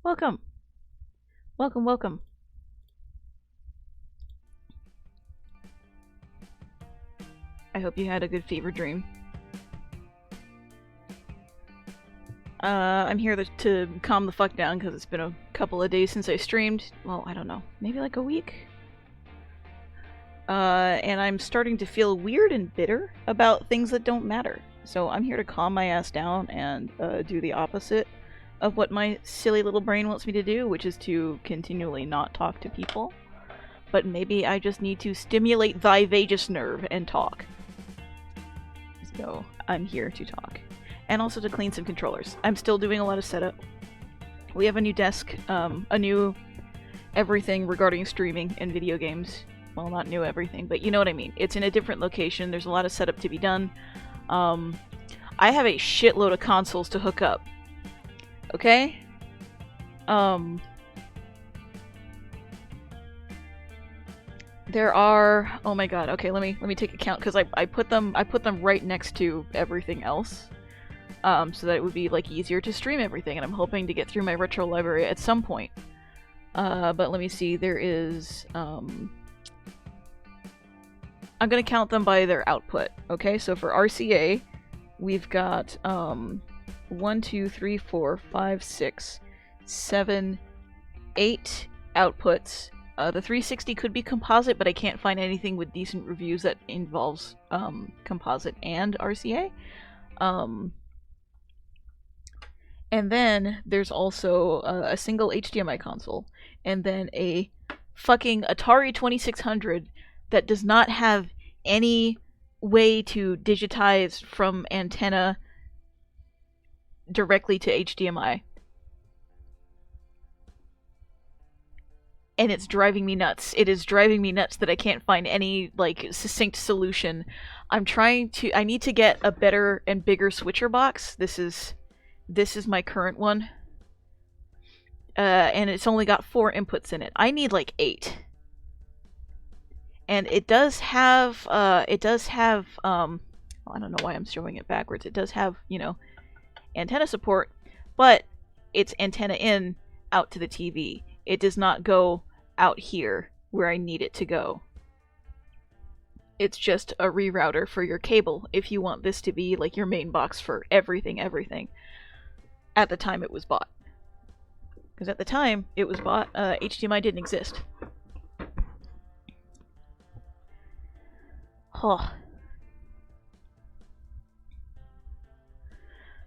Welcome. Welcome, welcome. I hope you had a good fever dream. I'm here to calm the fuck down because it's been a couple of days since I streamed. Well, I don't know. Maybe like a week? And I'm starting to feel weird and bitter about things that don't matter. So I'm here to calm my ass down and do the opposite of what my silly little brain wants me to do, which is to continually not talk to people. But maybe I just need to stimulate thy vagus nerve and talk. So I'm here to talk. And also to clean some controllers. I'm still doing a lot of setup. We have a new desk, a new everything regarding streaming and video games. Well, not new everything, but you know what I mean. It's in a different location. There's a lot of setup to be done. I have a shitload of consoles to hook up. Okay? There are... Oh my god, okay, let me take a count, because I put them right next to everything else. So that it would be, like, easier to stream everything, and I'm hoping to get through my retro library at some point. But let me see, there is, I'm gonna count them by their output, okay? So for RCA, we've got, 1, 2, 3, 4, 5, 6, 7, 8 outputs. The 360 could be composite, but I can't find anything with decent reviews that involves, composite and RCA. And then there's also a single HDMI console, and then a fucking Atari 2600 that does not have any way to digitize from antenna directly to HDMI. And it's driving me nuts. It is driving me nuts that I can't find any, like, succinct solution. I need to get a better and bigger switcher box. This is my current one. And it's only got 4 inputs in it. I need like 8. And it does have, well, I don't know why I'm showing it backwards. It does have, you know, antenna support, but it's antenna in out to the TV. It does not go out here where I need it to go. It's just a rerouter for your cable if you want this to be like your main box for everything. At the time it was bought. Because at the time it was bought, HDMI didn't exist. Oh.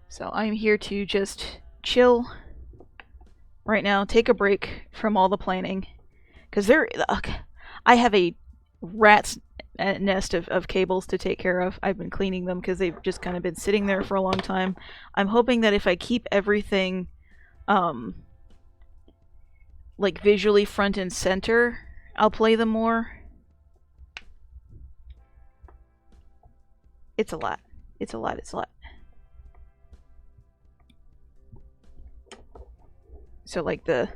So I'm here to just chill right now, take a break from all the planning. Because I have a rat's nest of cables to take care of. I've been cleaning them because they've just kind of been sitting there for a long time. I'm hoping that if I keep everything like visually front and center, I'll play them more. It's a lot. It's a lot. So like the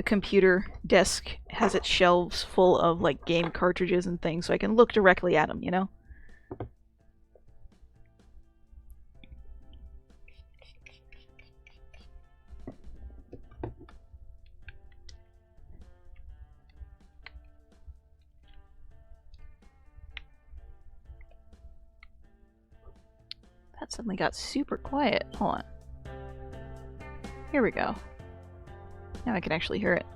computer desk has its shelves full of like game cartridges and things, so I can look directly at them, you know? That suddenly got super quiet. Hold on. Here we go. Now I can actually hear it.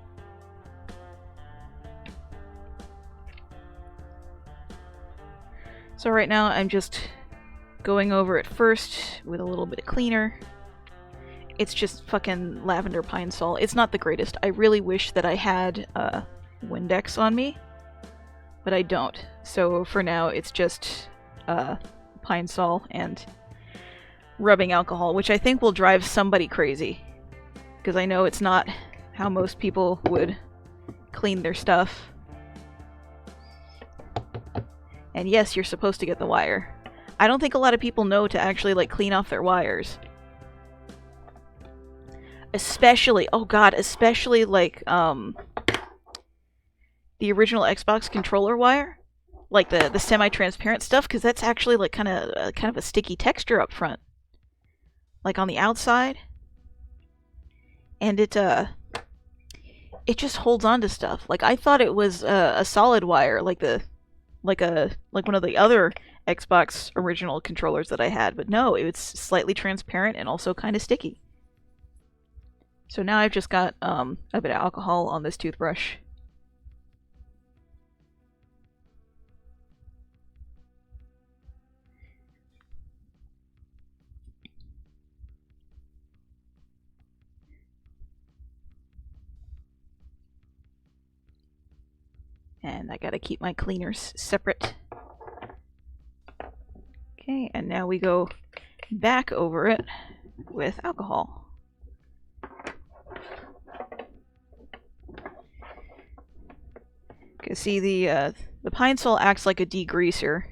So right now I'm just going over it first with a little bit of cleaner. It's just fucking lavender pine sol. It's not the greatest. I really wish that I had Windex on me, but I don't. So for now it's just pine sol and rubbing alcohol, which I think will drive somebody crazy. Because I know it's not how most people would clean their stuff. And yes, you're supposed to get the wire. I don't think a lot of people know to actually, like, clean off their wires. Especially, oh god, especially, like, the original Xbox controller wire. like the semi-transparent stuff, because that's actually like kind of a sticky texture up front, like on the outside, and it just holds on to stuff. Like I thought it was a solid wire, like one of the other Xbox original controllers that I had, but no, it was slightly transparent and also kind of sticky. So now I've just got a bit of alcohol on this toothbrush. And I gotta keep my cleaners separate. Okay, and now we go back over it with alcohol. Okay, see the Pine Sol acts like a degreaser,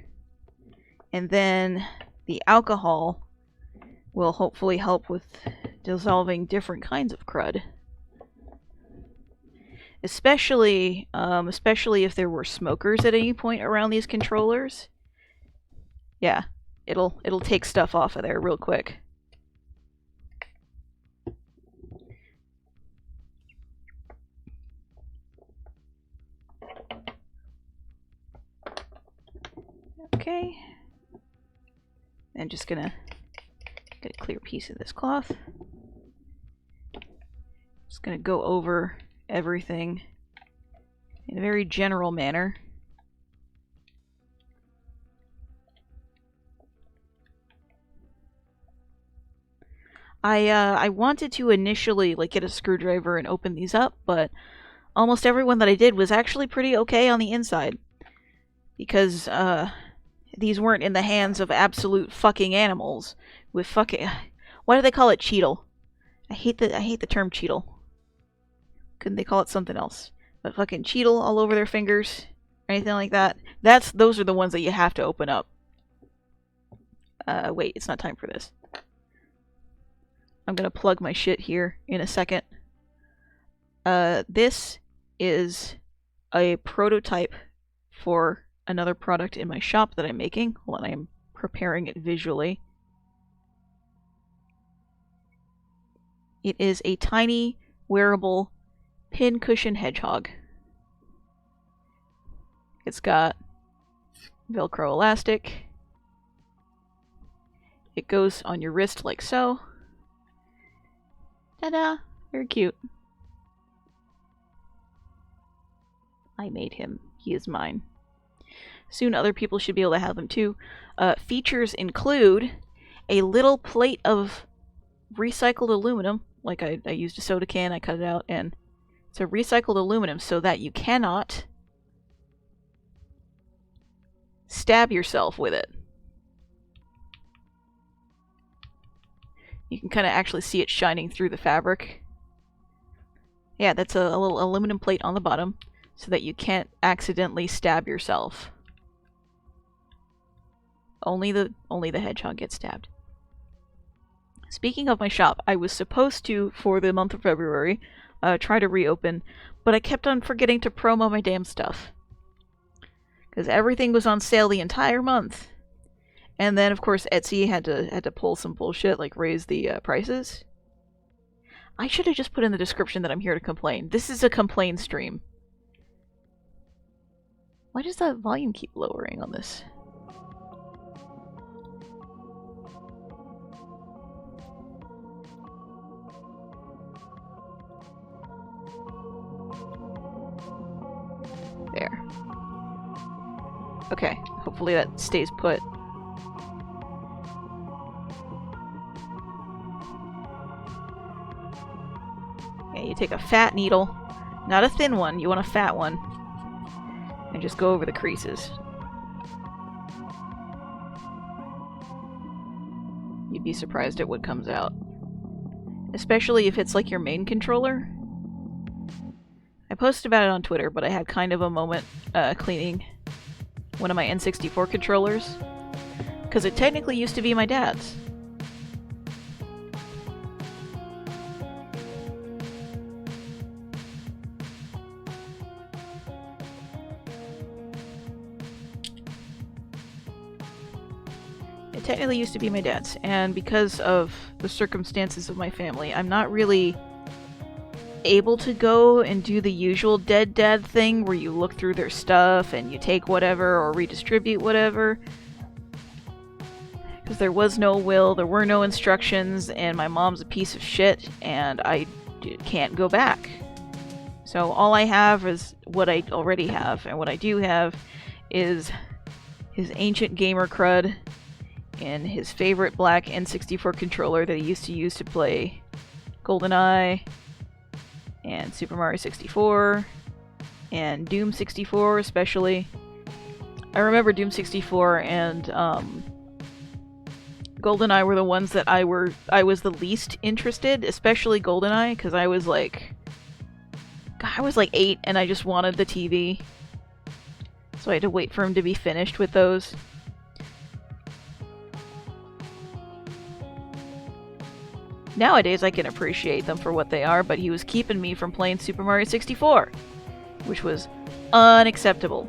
and then the alcohol will hopefully help with dissolving different kinds of crud. Especially if there were smokers at any point around these controllers. Yeah, it'll take stuff off of there real quick. Okay. I'm just gonna get a clear piece of this cloth. Just gonna go over everything in a very general manner. I wanted to initially like get a screwdriver and open these up, but almost everyone that I did was actually pretty okay on the inside, because these weren't in the hands of absolute fucking animals with fucking, why do they call it Cheetle? I hate the term Cheetle. Couldn't they call it something else? But fucking Cheetle all over their fingers, or anything like that. Those are the ones that you have to open up. Wait, it's not time for this. I'm gonna plug my shit here in a second. This is a prototype for another product in my shop that I'm making. Hold on, I'm preparing it visually. It is a tiny, wearable pincushion hedgehog. It's got Velcro elastic. It goes on your wrist like so. Ta-da! Very cute. I made him. He is mine. Soon other people should be able to have them too. Features include a little plate of recycled aluminum. Like I used a soda can, I cut it out, and it's a recycled aluminum so that you cannot stab yourself with it. You can kind of actually see it shining through the fabric. Yeah, that's a little aluminum plate on the bottom so that you can't accidentally stab yourself. Only the hedgehog gets stabbed. Speaking of my shop, I was supposed to, for the month of February, try to reopen, but I kept on forgetting to promo my damn stuff. Because everything was on sale the entire month. And then, of course, Etsy had to pull some bullshit, like raise the prices. I should have just put in the description that I'm here to complain. This is a complain stream. Why does that volume keep lowering on this? There. Okay, hopefully that stays put. Yeah, you take a fat needle, not a thin one, you want a fat one, and just go over the creases. You'd be surprised at what comes out. Especially if it's like your main controller. I posted about it on Twitter, but I had kind of a moment cleaning one of my N64 controllers, because it technically used to be my dad's. It technically used to be my dad's, and because of the circumstances of my family, I'm not really able to go and do the usual dead dad thing where you look through their stuff and you take whatever or redistribute whatever. Because there was no will, there were no instructions, and my mom's a piece of shit, and I can't go back. So all I have is what I already have, and what I do have is his ancient gamer crud and his favorite black N64 controller that he used to use to play GoldenEye and Super Mario 64 and Doom 64 especially. I remember Doom 64 and GoldenEye were the ones that I was the least interested, especially GoldenEye, because I was like 8 and I just wanted the TV. So I had to wait for him to be finished with those. Nowadays I can appreciate them for what they are, but he was keeping me from playing Super Mario 64, which was unacceptable.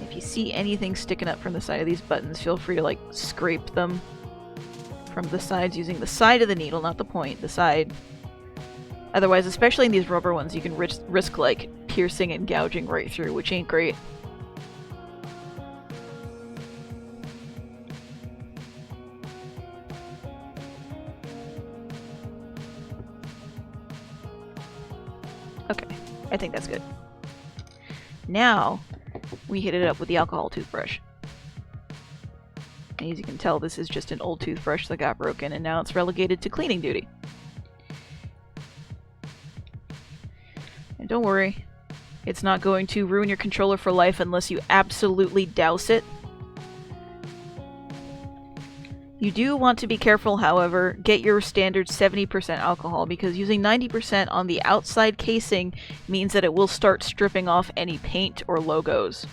If you see anything sticking up from the side of these buttons, feel free to like scrape them from the sides using the side of the needle, not the point, the side. Otherwise, especially in these rubber ones, you can risk like piercing and gouging right through, which ain't great. Okay, I think that's good. Now, we hit it up with the alcohol toothbrush. And as you can tell, this is just an old toothbrush that got broken, and now it's relegated to cleaning duty. And don't worry, it's not going to ruin your controller for life unless you absolutely douse it. You do want to be careful, however. Get your standard 70% alcohol, because using 90% on the outside casing means that it will start stripping off any paint or logos.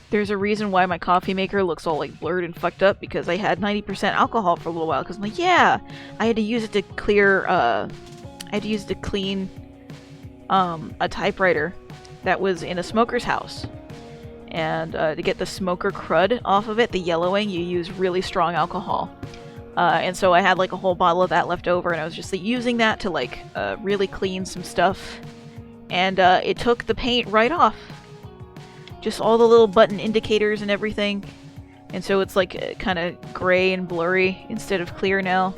There's a reason why my coffee maker looks all like blurred and fucked up, because I had 90% alcohol for a little while, because I'm like, yeah! I had to use it to clear, clean a typewriter that was in a smoker's house. And to get the smoker crud off of it, the yellowing, you use really strong alcohol. And so I had like a whole bottle of that left over, and I was just like, using that to like really clean some stuff. And it took the paint right off. Just all the little button indicators and everything. And so it's like kind of gray and blurry instead of clear now.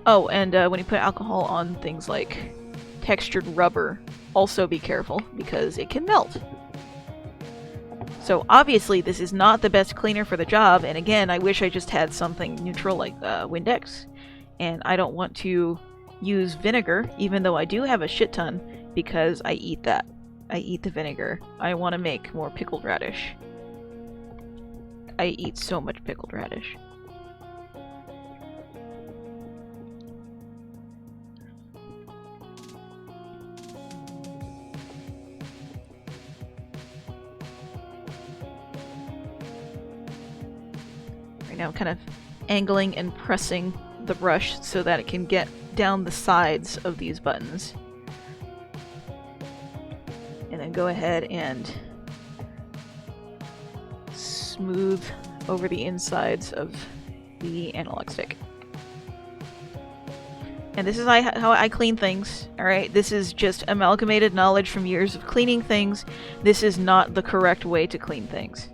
Oh, and when you put alcohol on things like textured rubber, also be careful, because it can melt. So obviously this is not the best cleaner for the job, and again, I wish I just had something neutral like Windex. And I don't want to use vinegar, even though I do have a shit ton, because I eat that. I eat the vinegar. I want to make more pickled radish. I eat so much pickled radish. Right now I'm kind of angling and pressing the brush so that it can get down the sides of these buttons. And then go ahead and smooth over the insides of the analog stick. And this is how I clean things, alright? This is just amalgamated knowledge from years of cleaning things. This is not the correct way to clean things.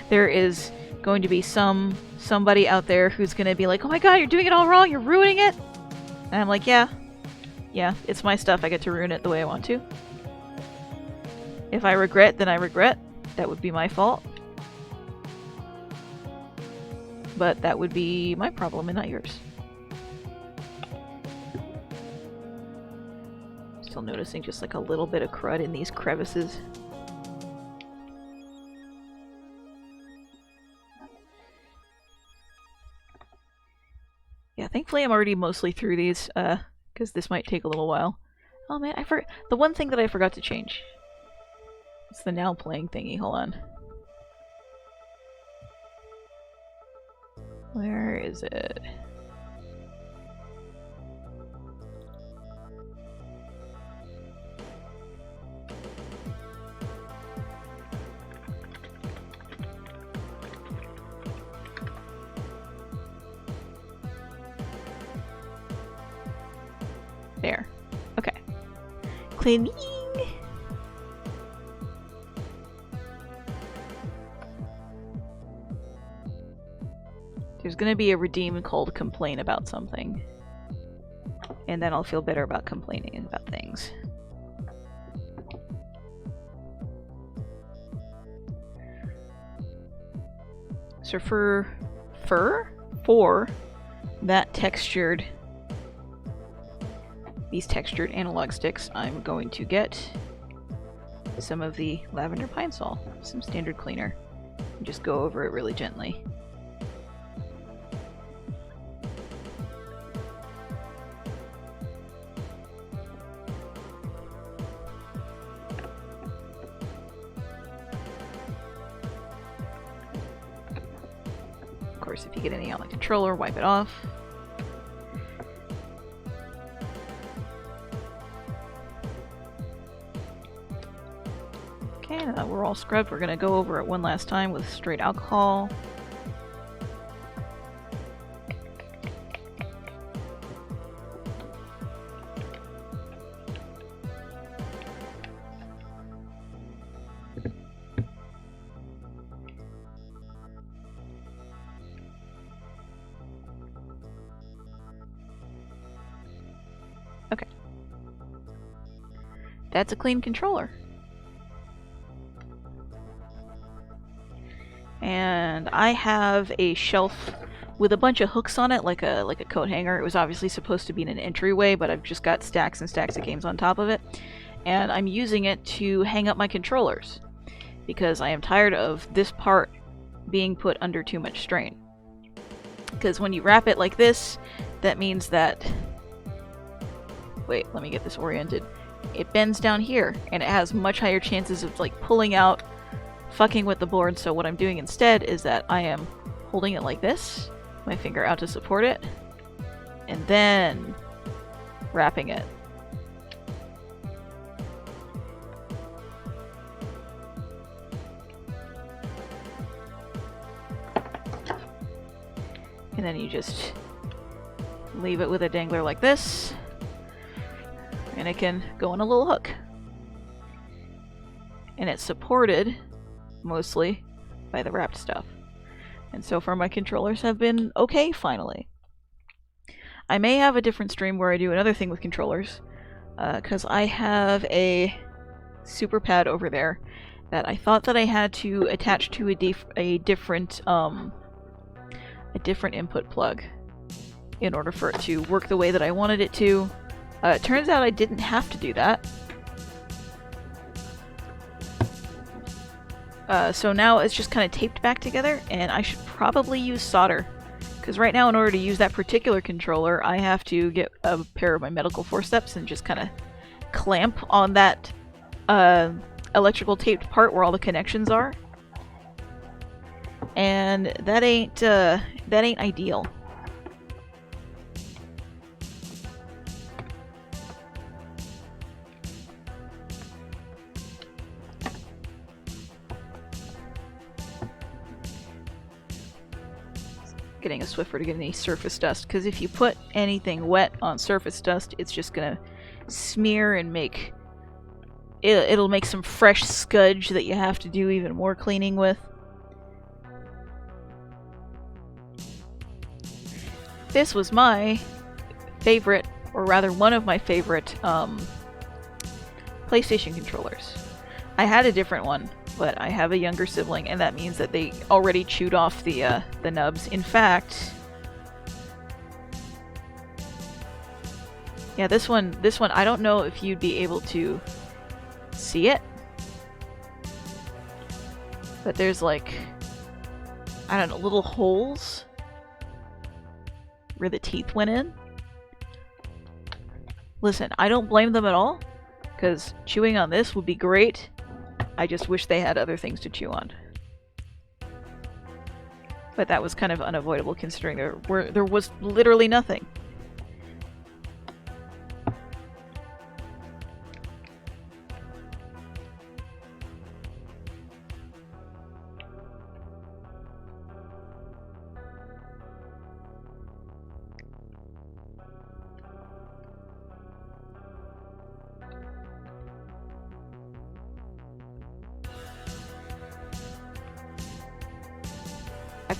There is going to be somebody out there who's going to be like, oh my god, you're doing it all wrong, you're ruining it! And I'm like, yeah, it's my stuff, I get to ruin it the way I want to. If I regret, then I regret. That would be my fault. But that would be my problem and not yours. Still noticing just like a little bit of crud in these crevices. Yeah, thankfully I'm already mostly through these, because this might take a little while. Oh man, the one thing that I forgot to change. It's the now playing thingy, hold on. Where is it? cleaning. There's gonna be a redeem called complain about something. And then I'll feel better about complaining about things. So for that textured, these textured analog sticks, I'm going to get some of the lavender pine sol, some standard cleaner, and just go over it really gently. Of course, if you get anything on the controller, wipe it off. Okay, now that we're all scrubbed, we're gonna go over it one last time with straight alcohol. Okay. That's a clean controller. And I have a shelf with a bunch of hooks on it, like a coat hanger. It was obviously supposed to be in an entryway, but I've just got stacks and stacks of games on top of it. And I'm using it to hang up my controllers, because I am tired of this part being put under too much strain. Because when you wrap it like this, that means that... Wait, let me get this oriented. It bends down here, and it has much higher chances of like pulling out, fucking with the board. So what I'm doing instead is that I am holding it like this, my finger out to support it, and then wrapping it. And then you just leave it with a dangler like this, and it can go on a little hook. And it's supported mostly by the wrapped stuff. And so far my controllers have been okay, finally. I may have a different stream where I do another thing with controllers, because I have a super pad over there that I thought that I had to attach to a different input plug in order for it to work the way that I wanted it to. It turns out I didn't have to do that. So now it's just kind of taped back together, and I should probably use solder. Because right now, in order to use that particular controller, I have to get a pair of my medical forceps and just kind of clamp on that electrical taped part where all the connections are. And that ain't ideal. Getting a Swiffer to get any surface dust, because if you put anything wet on surface dust, it's just gonna smear and make it'll make some fresh scudge that you have to do even more cleaning with. This was my favorite, or rather one of my favorite PlayStation controllers. I had a different one, but I have a younger sibling, and that means that they already chewed off the nubs. In fact, yeah, this one, I don't know if you'd be able to see it, but there's like, I don't know, little holes where the teeth went in. Listen, I don't blame them at all, because chewing on this would be great. I just wish they had other things to chew on. But that was kind of unavoidable considering there was literally nothing.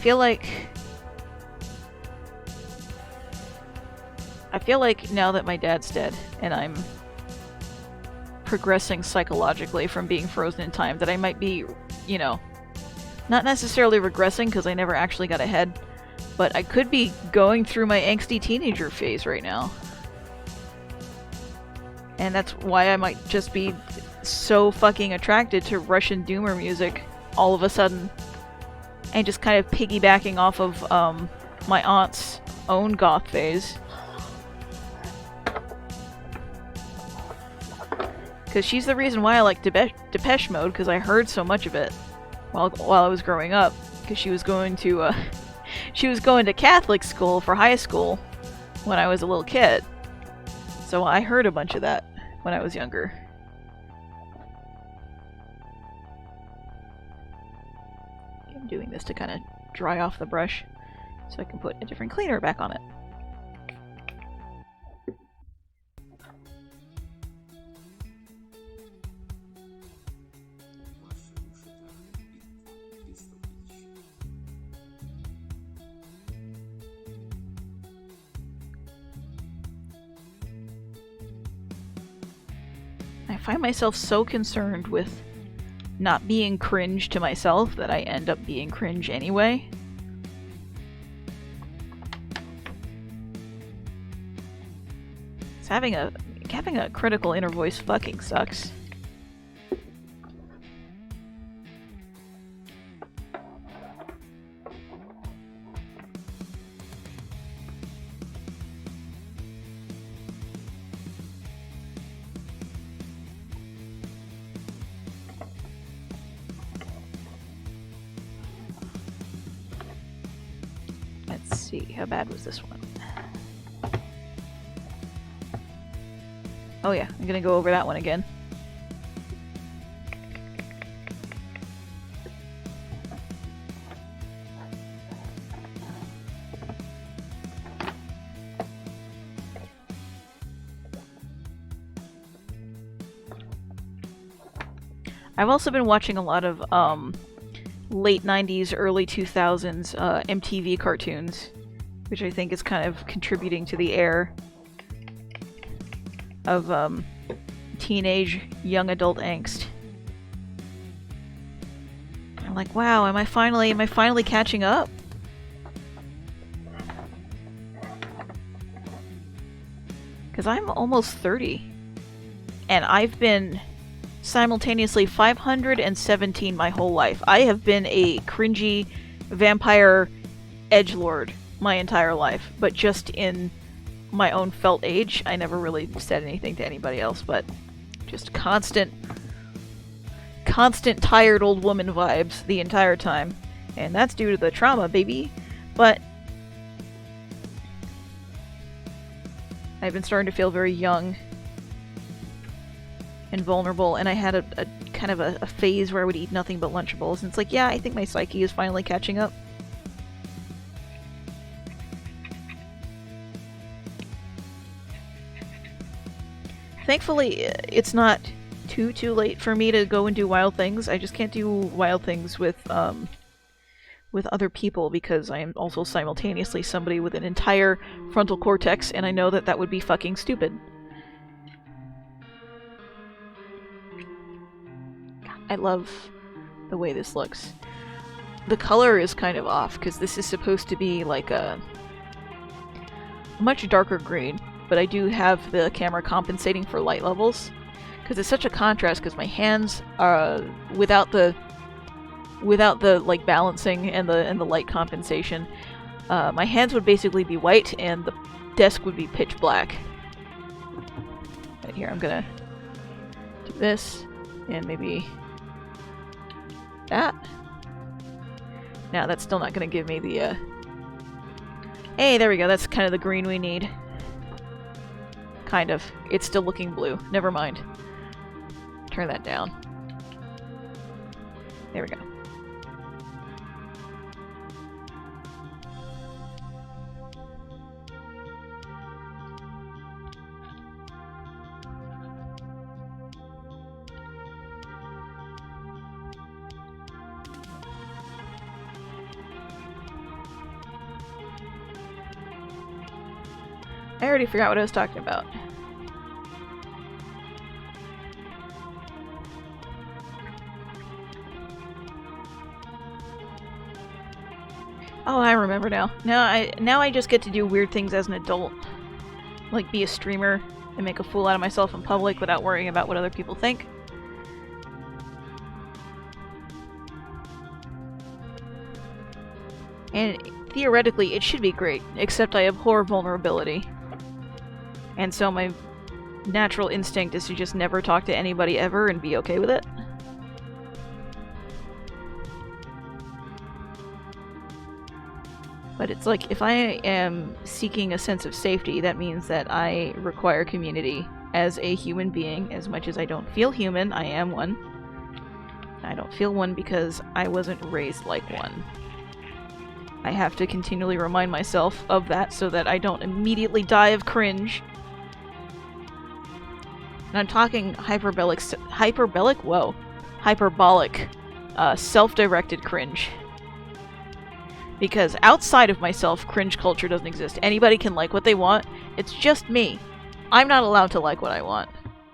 feel like now that my dad's dead and I'm progressing psychologically from being frozen in time, that I might be, you know, not necessarily regressing because I never actually got ahead, but I could be going through my angsty teenager phase right now. And that's why I might just be so fucking attracted to Russian Doomer music all of a sudden. And just kind of piggybacking off of my aunt's own goth phase. Because she's the reason why I like Depeche Mode, because I heard so much of it while I was growing up. Because she was going to Catholic school for high school when I was a little kid. So I heard a bunch of that when I was younger. I'm doing this to kind of dry off the brush so I can put a different cleaner back on it. I find myself so concerned with not being cringe to myself that I end up being cringe anyway. So having a critical inner voice fucking sucks. Let's see, how bad was this one? Oh yeah, I'm gonna go over that one again. I've also been watching a lot of late 90s, early 2000s MTV cartoons, which I think is kind of contributing to the air of teenage young adult angst. I'm like, wow, am I finally catching up? Because I'm almost 30, and I've been simultaneously 517 my whole life. I have been a cringy vampire edgelord my entire life, but just in my own felt age. I never really said anything to anybody else, but just constant tired old woman vibes the entire time. And that's due to the trauma, baby. But I've been starting to feel very young and vulnerable, and I had a kind of a phase where I would eat nothing but Lunchables, and it's like, yeah, I think my psyche is finally catching up. Thankfully, it's not too late for me to go and do wild things. I just can't do wild things with other people because I am also simultaneously somebody with an entire frontal cortex, and I know that that would be fucking stupid. God, I love the way this looks. The color is kind of off because this is supposed to be like a much darker green. But I do have the camera compensating for light levels because it's such a contrast. Because my hands are without the like balancing and the light compensation, my hands would basically be white and the desk would be pitch black. Right here, I'm gonna do this and maybe that. Now that's still not gonna give me the. Hey, there we go. That's kind of the green we need. Kind of. It's still looking blue. Never mind. Turn that down. There we go. I already forgot what I was talking about. Oh, I remember now. Now I just get to do weird things as an adult. Like be a streamer and make a fool out of myself in public without worrying about what other people think. And theoretically, it should be great, except I abhor vulnerability. And so my natural instinct is to just never talk to anybody ever and be okay with it. But it's like, if I am seeking a sense of safety, that means that I require community as a human being. As much as I don't feel human, I am one. I don't feel one because I wasn't raised like one. I have to continually remind myself of that so that I don't immediately die of cringe. And I'm talking hyperbolic, self-directed cringe. Because outside of myself, cringe culture doesn't exist. Anybody can like what they want. It's just me. I'm not allowed to like what I want.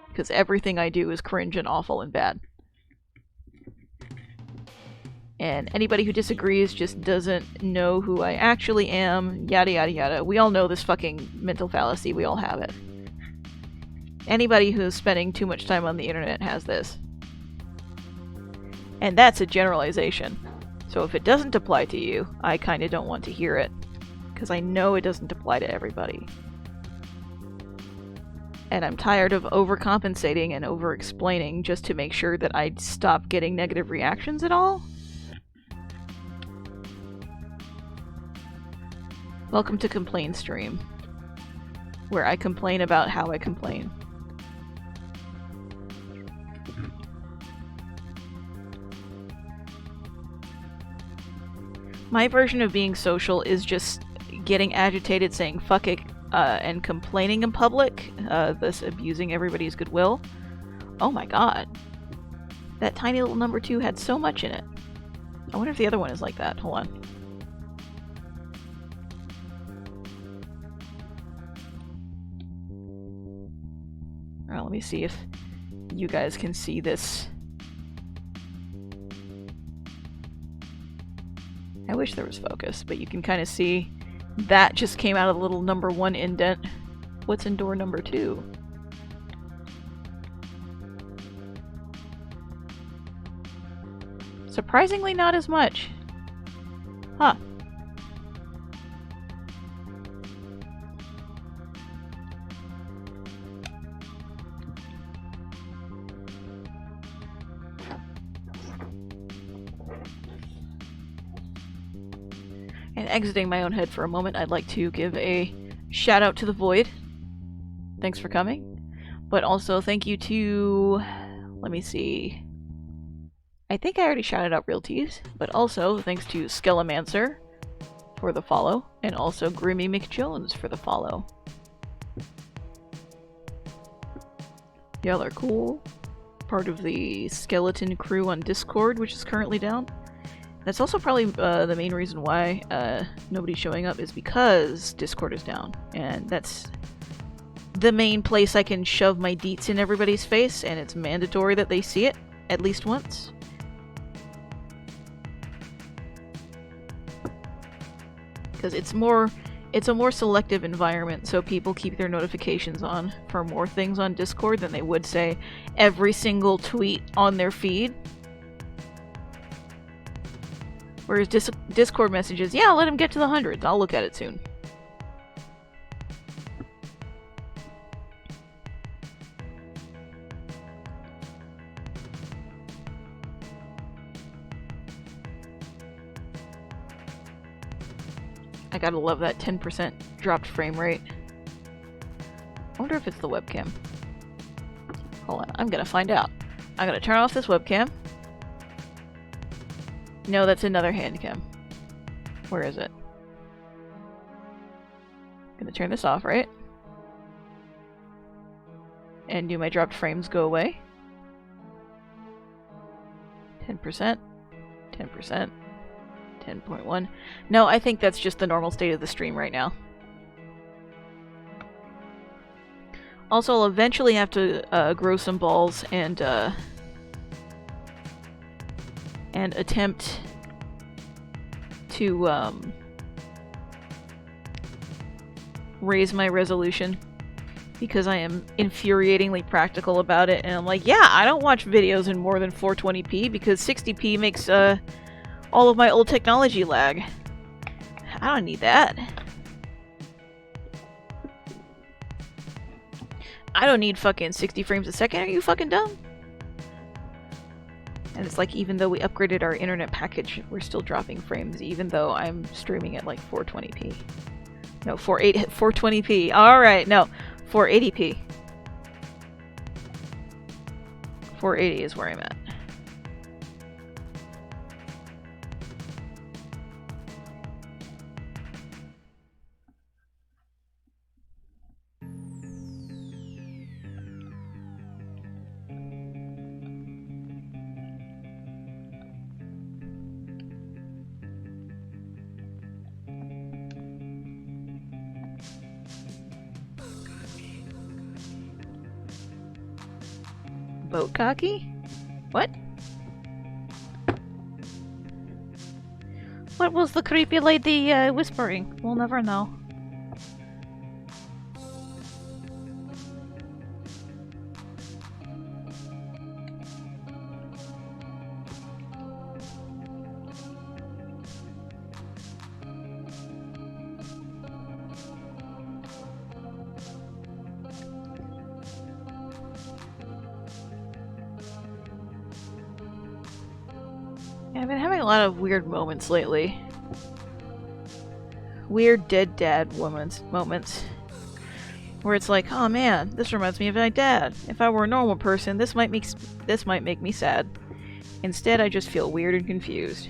Because everything I do is cringe and awful and bad. And anybody who disagrees just doesn't know who I actually am, yada yada yada. We all know this fucking mental fallacy, we all have it. Anybody who's spending too much time on the internet has this. And that's a generalization. So if it doesn't apply to you, I kinda don't want to hear it. Because I know it doesn't apply to everybody. And I'm tired of overcompensating and over-explaining just to make sure that I stop getting negative reactions at all. Welcome to Complain Stream, where I complain about how I complain. My version of being social is just getting agitated, saying fuck it, and complaining in public, thus abusing everybody's goodwill. Oh my god. That tiny little number 2 had so much in it. I wonder if the other one is like that. Hold on. Alright, let me see if you guys can see this. I wish there was focus, but you can kind of see that just came out of the little number 1 indent. What's in door number 2? Surprisingly not as much. Huh. And exiting my own head for a moment, I'd like to give a shout out to the Void. Thanks for coming. But also thank you to... let me see... I think I already shouted out Realties, but also thanks to Skelemancer for the follow, and also Grimmy McJones for the follow. Y'all are cool. Part of the skeleton crew on Discord, which is currently down. That's also probably the main reason why nobody's showing up, is because Discord is down. And that's the main place I can shove my deets in everybody's face, and it's mandatory that they see it at least once. Because it's a more selective environment, so people keep their notifications on for more things on Discord than they would, say, every single tweet on their feed. Whereas Discord messages, yeah, let him get to the hundreds, I'll look at it soon. I gotta love that 10% dropped frame rate. I wonder if it's the webcam. Hold on, I'm gonna find out. I'm gonna turn off this webcam. No, that's another hand cam. Where is it? Gonna turn this off, right? And do my dropped frames go away? 10%. 10%. 10.1. No, I think that's just the normal state of the stream right now. Also, I'll eventually have to grow some balls and attempt to raise my resolution, because I am infuriatingly practical about it, and I'm like, yeah, I don't watch videos in more than 420p because 60p makes all of my old technology lag. I don't need that. I don't need fucking 60 frames a second. Are you fucking dumb? And it's like, even though we upgraded our internet package, we're still dropping frames, even though I'm streaming at like 420p. No, 420p. Alright, no. 480p. 480 is where I'm at. Boat cocky? What? What was the creepy lady whispering? We'll never know. Yeah, I've been having a lot of weird moments lately. Weird dead dad moments. Where it's like, oh man, this reminds me of my dad. If I were a normal person, this might make me sad. Instead, I just feel weird and confused.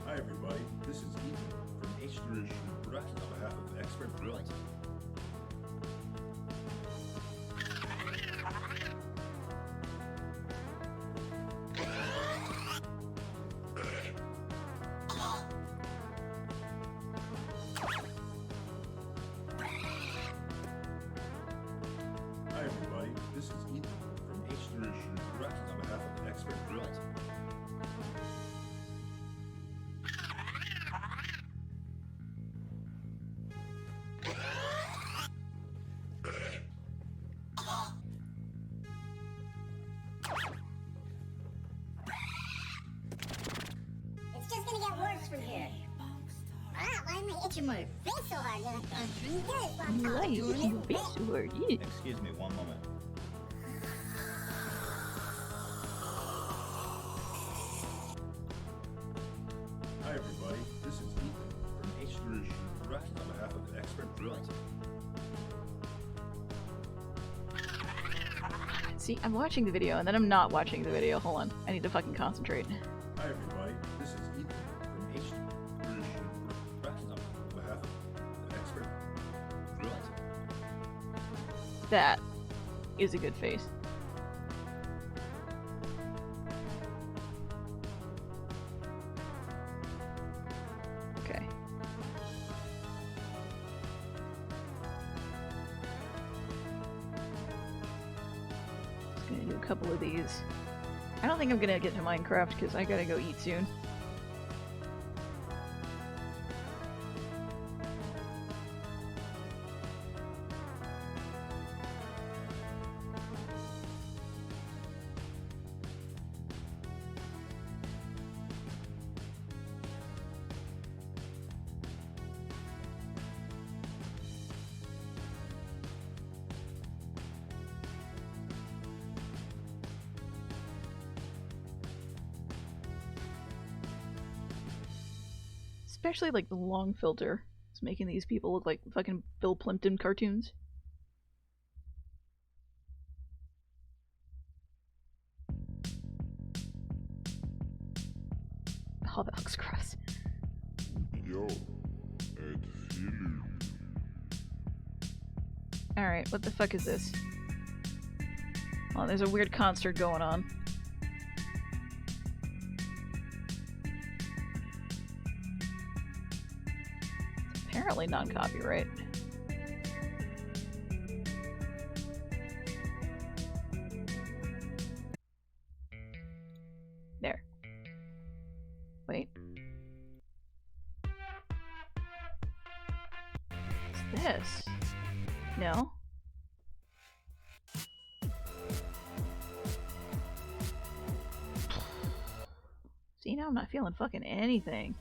Hi everybody, this is Ethan from H Tradition Productions on behalf of Expert Brilliant. Hi everybody, this is Ethan from H Tradition Productions on behalf of Expert Brilliant. It's just gonna get worse from here. Ah, why am I itching my face so hard? Why you itching your face so hard? Yeah. Excuse me one moment. Hi everybody, this is Ethan from H Tradition Productions on behalf of Expert Brilliant. See, I'm watching the video and then I'm not watching the video. Hold on. I need to fucking concentrate. Hi everybody, this is Ethan from H Tradition Productions on behalf of Expert Brilliant. That is a good face. Okay. Just gonna do a couple of these. I don't think I'm gonna get to Minecraft because I gotta go eat soon. Especially like the long filter. It's making these people look like fucking Bill Plimpton cartoons. Oh, that looks gross. Yo, Ed Feeling. Alright, what the fuck is this? Oh, there's a weird concert going on. Apparently non-copyright. There. Wait. What's this? No? See, now I'm not feeling fucking anything.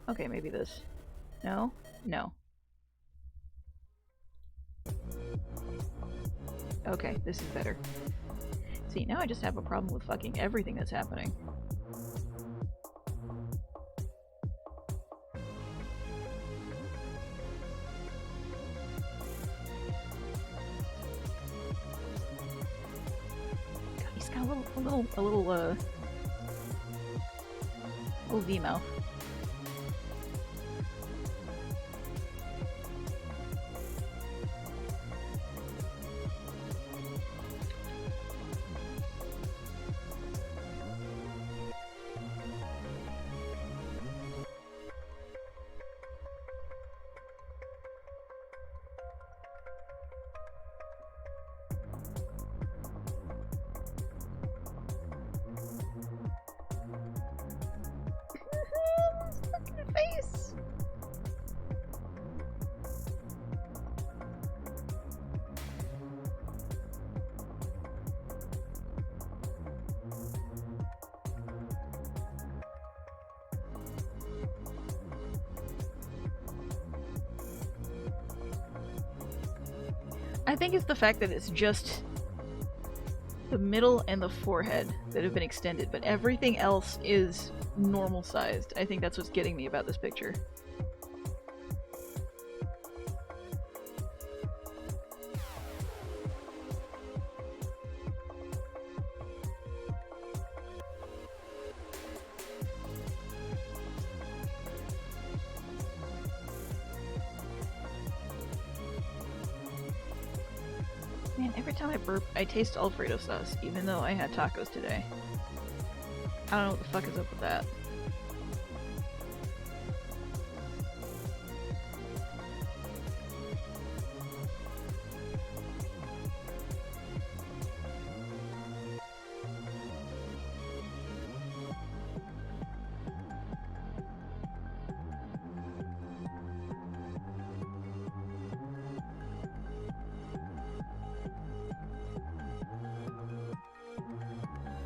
Okay, maybe this. No? No. Okay, this is better. See, now I just have a problem with fucking everything that's happening. God, he's got a little V-mouth. Face. I think it's the fact that it's just the middle and the forehead that have been extended, but everything else is normal sized. I think that's what's getting me about this picture. Man, every time I burp, I taste Alfredo sauce, even though I had tacos today. I don't know what the fuck is up with that.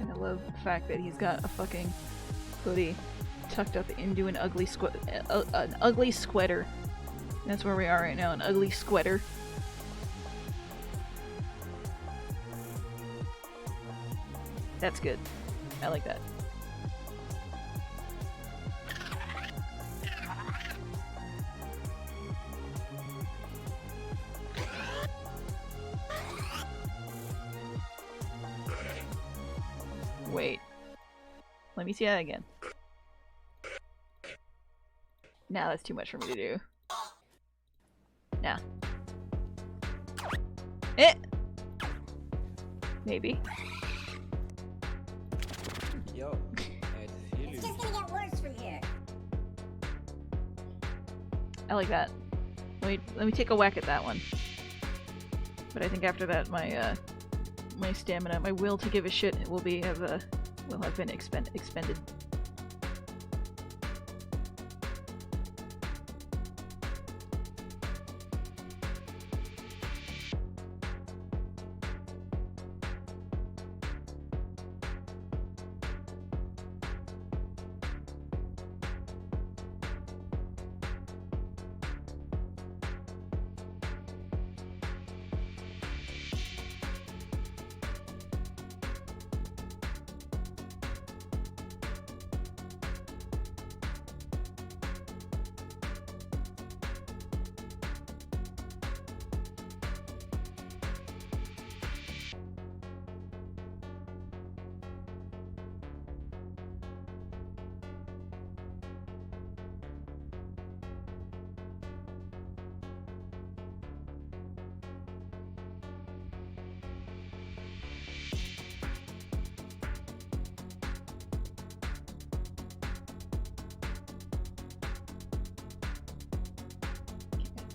And I love the fact that he's got a fucking hoodie tucked up into an ugly sweater. That's where we are right now, an ugly sweater. That's good. I like that. Wait. Let me see that again. Nah, that's too much for me to do. Nah. Eh! Maybe. Yo, I feel It's you. just gonna get worse from here. I like that. Let me take a whack at that one. But I think after that, my my stamina, my will to give a shit will have been expended.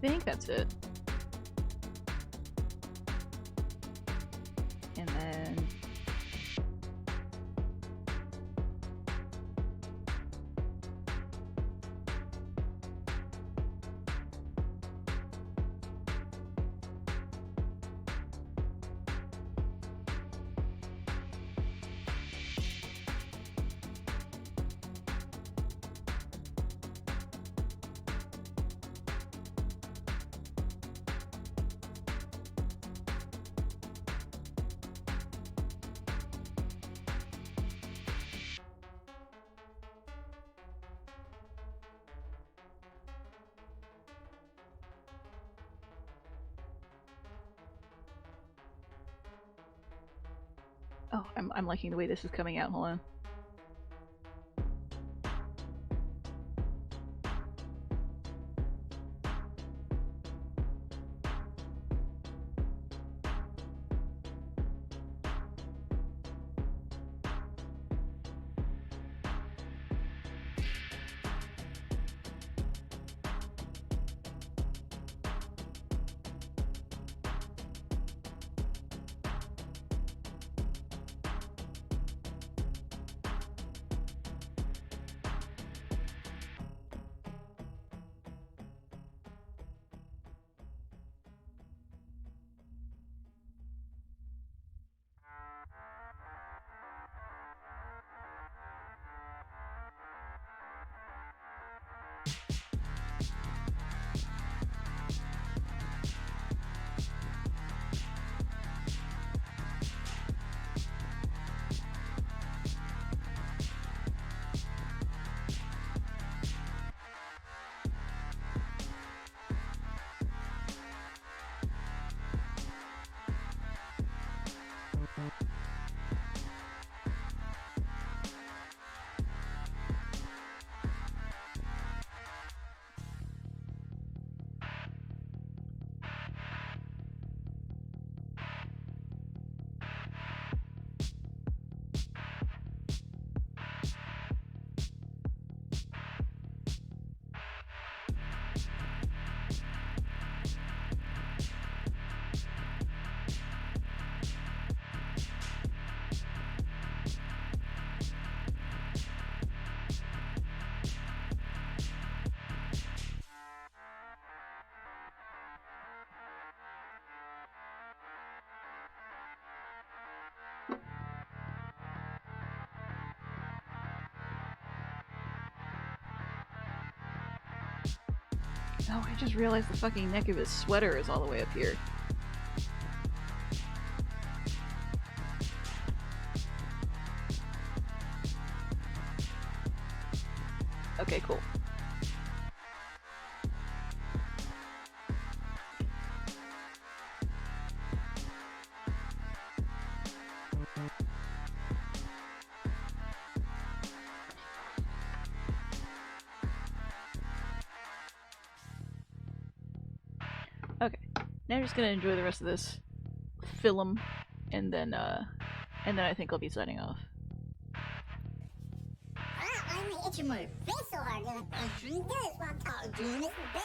I think that's it. And then... Oh, I'm liking the way this is coming out. Hold on. Oh, I just realized the fucking neck of his sweater is all the way up here. Okay, cool. Okay, now I'm just gonna enjoy the rest of this film, and then I think I'll be signing off. Why am I itching my face so hard? I'm doing this while I'm doing this bit.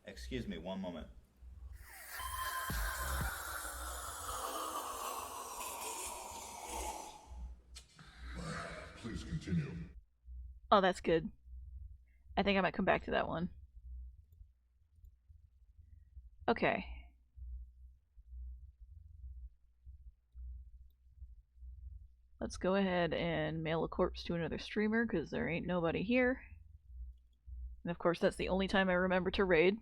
Excuse me, one moment. Please continue. Oh, that's good. I think I might come back to that one. Okay. Let's go ahead and mail a corpse to another streamer, because there ain't nobody here. And of course, that's the only time I remember to raid.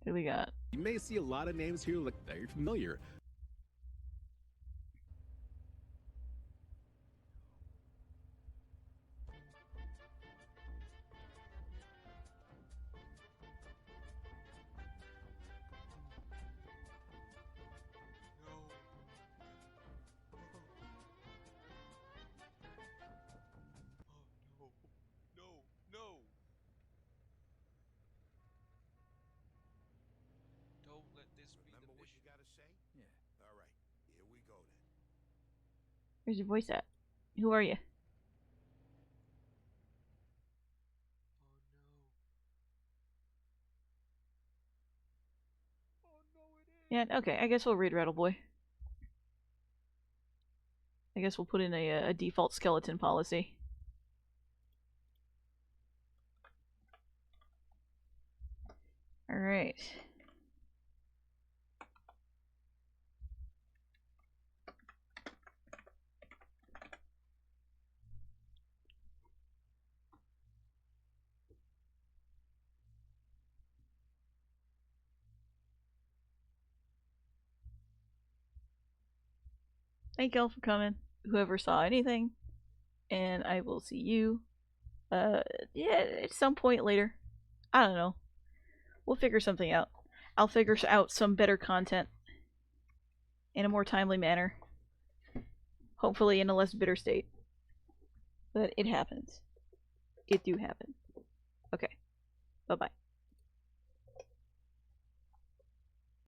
Who we got? You may see a lot of names here look very familiar. Don't let this be the mission. Gotta say? Yeah. All right. Here we go then. Where's your voice at? Who are you? Oh no, it is. Yeah, okay, I guess we'll raid Rattle Boy. I guess we'll put in a default skeleton policy. Alright. Thank y'all for coming, whoever saw anything, and I will see you, yeah, at some point later. I don't know. We'll figure something out. I'll figure out some better content in a more timely manner. Hopefully in a less bitter state. But it happens. It do happen. Okay. Bye-bye.